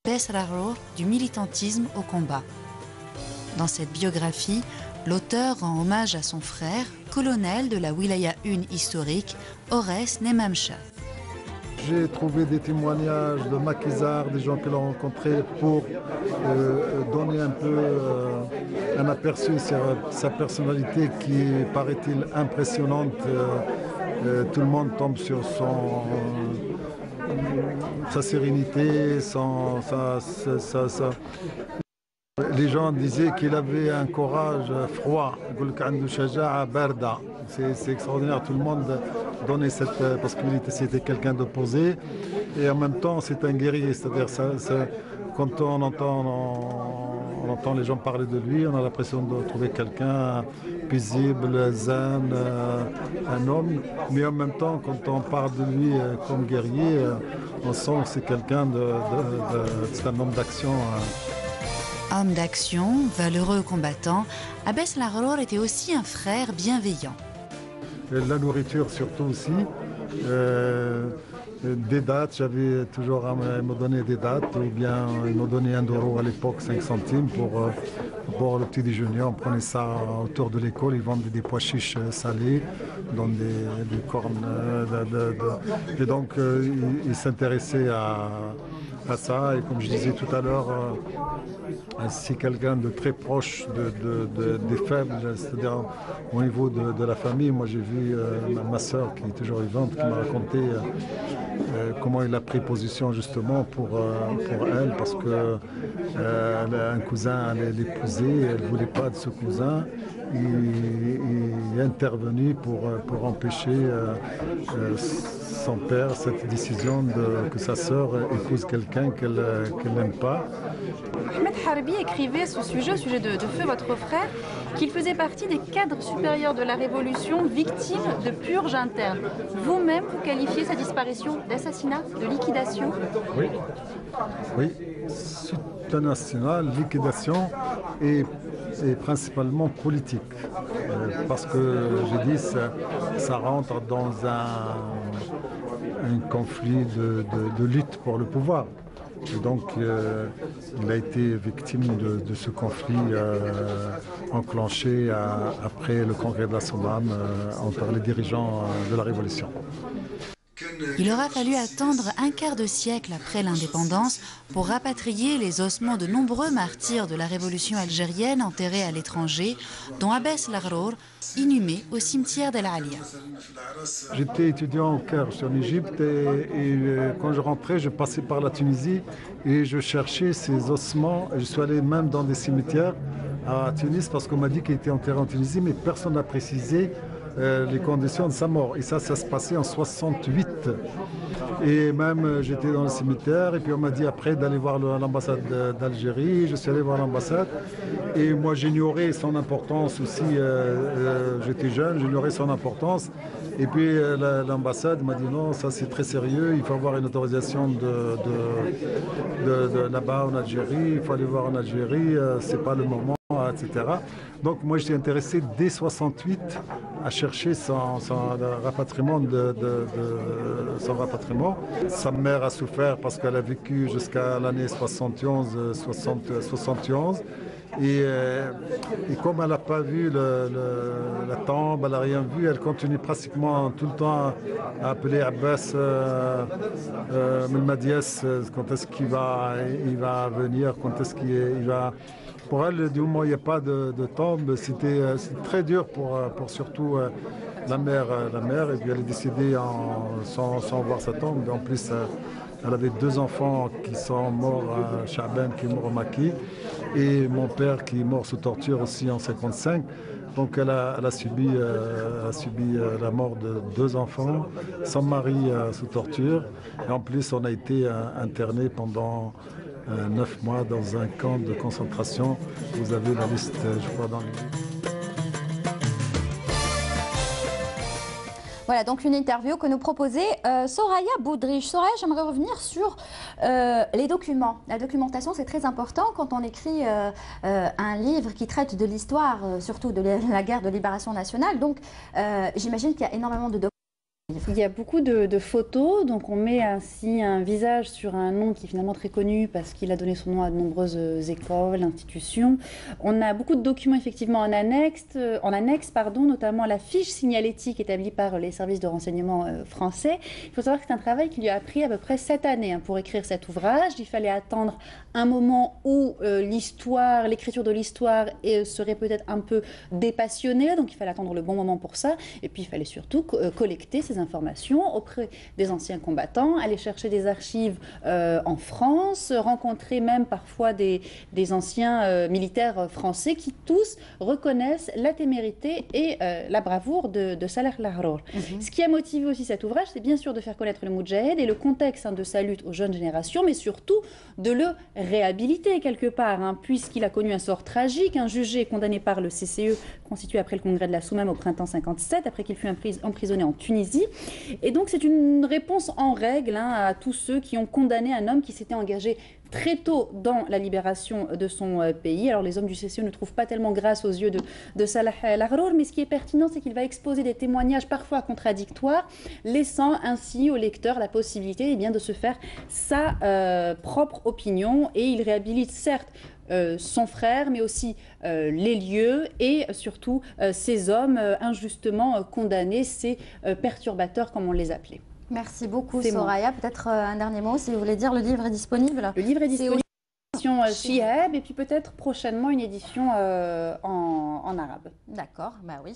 Abbas Al-Gharour du militantisme au combat. Dans cette biographie, l'auteur rend hommage à son frère, colonel de la Wilaya 1 historique, Ores Nemamcha. J'ai trouvé des témoignages de maquisards, des gens que l'on rencontré pour donner un peu un aperçu sur sa personnalité qui est, paraît-il, impressionnante. Tout le monde tombe sur sa sérénité, les gens disaient qu'il avait un courage froid. C'est extraordinaire, tout le monde donnait cette parce que c'était quelqu'un d'opposé et en même temps c'est un guerrier, c'est-à-dire quand on entend les gens parler de lui, on a l'impression de trouver quelqu'un paisible, zen, un homme, mais en même temps quand on parle de lui comme guerrier, on sent que c'est quelqu'un c'est un homme d'action. Homme d'action, valeureux combattant, Abbas Al-Gharour était aussi un frère bienveillant. La nourriture surtout aussi. Des dates, j'avais toujours à me donner des dates, ou bien ils m'ont donné 1 euro à l'époque, 5 centimes pour le petit déjeuner. On prenait ça autour de l'école, ils vendaient des pois chiches salés dans des cornes. Et donc ils s'intéressaient à ça. Et comme je disais tout à l'heure, c'est quelqu'un de très proche des faibles, c'est-à-dire au niveau de la famille. Moi j'ai vu ma soeur qui est toujours vivante, qui m'a raconté comment il a pris position justement pour elle, parce que elle a un cousin allait l'épouser, elle ne voulait pas de ce cousin. Il est intervenu pour empêcher son père cette décision que sa sœur épouse quelqu'un qu'elle n'aime pas. Ahmed Harbi écrivait à ce sujet, au sujet de Feu, votre frère, qu'il faisait partie des cadres supérieurs de la Révolution, victime de purge interne. Vous-même, vous qualifiez sa disparition d'assassinat, de liquidation? Oui, national, liquidation et principalement politique. Parce que j'ai dit ça rentre dans un conflit de lutte pour le pouvoir. Et donc il a été victime de ce conflit enclenché après le congrès de la Somme entre les dirigeants de la Révolution. Il aura fallu attendre un quart de siècle après l'indépendance pour rapatrier les ossements de nombreux martyrs de la révolution algérienne enterrés à l'étranger, dont Abbas Al-Gharour, inhumé au cimetière d'El Alia. J'étais étudiant au Caire, en Égypte, et quand je rentrais, je passais par la Tunisie et je cherchais ces ossements. Je suis allé même dans des cimetières à Tunis parce qu'on m'a dit qu'il était enterré en Tunisie, mais personne n'a précisé les conditions de sa mort. Et ça se passait en 68. Et même j'étais dans le cimetière et puis on m'a dit après d'aller voir l'ambassade d'Algérie. Je suis allé voir l'ambassade et moi j'ignorais son importance aussi. J'étais jeune, j'ignorais son importance. Et puis l'ambassade m'a dit non, ça c'est très sérieux, il faut avoir une autorisation de là-bas en Algérie, il faut aller voir en Algérie, c'est pas le moment, etc. Donc moi j'étais intéressé dès 68 à chercher son rapatriement son rapatriement. Sa mère a souffert parce qu'elle a vécu jusqu'à l'année 71. Et comme elle n'a pas vu la tombe, elle n'a rien vu, elle continue pratiquement tout le temps à appeler Abbas Melmadiès, quand est-ce qu'il va venir, quand est-ce qu'il va... Pour elle, du moment où il n'y a pas de tombe, c'était très dur pour surtout la mère. Et puis elle est décédée sans voir sa tombe. En plus, elle avait 2 enfants qui sont morts, Chaben qui est mort au Maki, et mon père qui est mort sous torture aussi en 55. Donc elle a subi la mort de 2 enfants, son mari sous torture. Et en plus, on a été interné pendant 9 mois dans un camp de concentration. Vous avez la liste, je crois, dans le livre. Voilà, donc une interview que nous proposait Soraya Boudrich. Soraya, j'aimerais revenir sur les documents. La documentation, c'est très important quand on écrit un livre qui traite de l'histoire, surtout de la guerre de libération nationale. Donc, j'imagine qu'il y a énormément de documents. Il y a beaucoup de photos, donc on met ainsi un visage sur un nom qui est finalement très connu parce qu'il a donné son nom à de nombreuses écoles, institutions. On a beaucoup de documents effectivement en annexe, notamment la fiche signalétique établie par les services de renseignement français. Il faut savoir que c'est un travail qui lui a pris à peu près 7 années pour écrire cet ouvrage. Il fallait attendre un moment où l'écriture de l'histoire serait peut-être un peu dépassionnée, donc il fallait attendre le bon moment pour ça. Et puis il fallait surtout collecter ces informations auprès des anciens combattants, aller chercher des archives en France, rencontrer même parfois des anciens militaires français qui tous reconnaissent la témérité et la bravoure de Salah Lahrour. Ce qui a motivé aussi cet ouvrage, c'est bien sûr de faire connaître le Moudjahid et le contexte de sa lutte aux jeunes générations, mais surtout de le réhabiliter quelque part, puisqu'il a connu un sort tragique, jugé et condamné par le CCE, constitué après le congrès de la Soumam au printemps 57, après qu'il fut emprisonné en Tunisie. Et donc c'est une réponse en règle à tous ceux qui ont condamné un homme qui s'était engagé très tôt dans la libération de son pays. Alors les hommes du CCE ne trouvent pas tellement grâce aux yeux de Salah Lahrour, mais ce qui est pertinent, c'est qu'il va exposer des témoignages parfois contradictoires, laissant ainsi au lecteur la possibilité de se faire sa propre opinion. Et il réhabilite certes son frère, mais aussi les lieux et surtout ces hommes injustement condamnés, ces perturbateurs comme on les appelait. Merci beaucoup Soraya. Peut-être un dernier mot si vous voulez dire, le livre est disponible. Le livre est disponible en édition Chihab et puis peut-être prochainement une édition en arabe. D'accord, bah oui.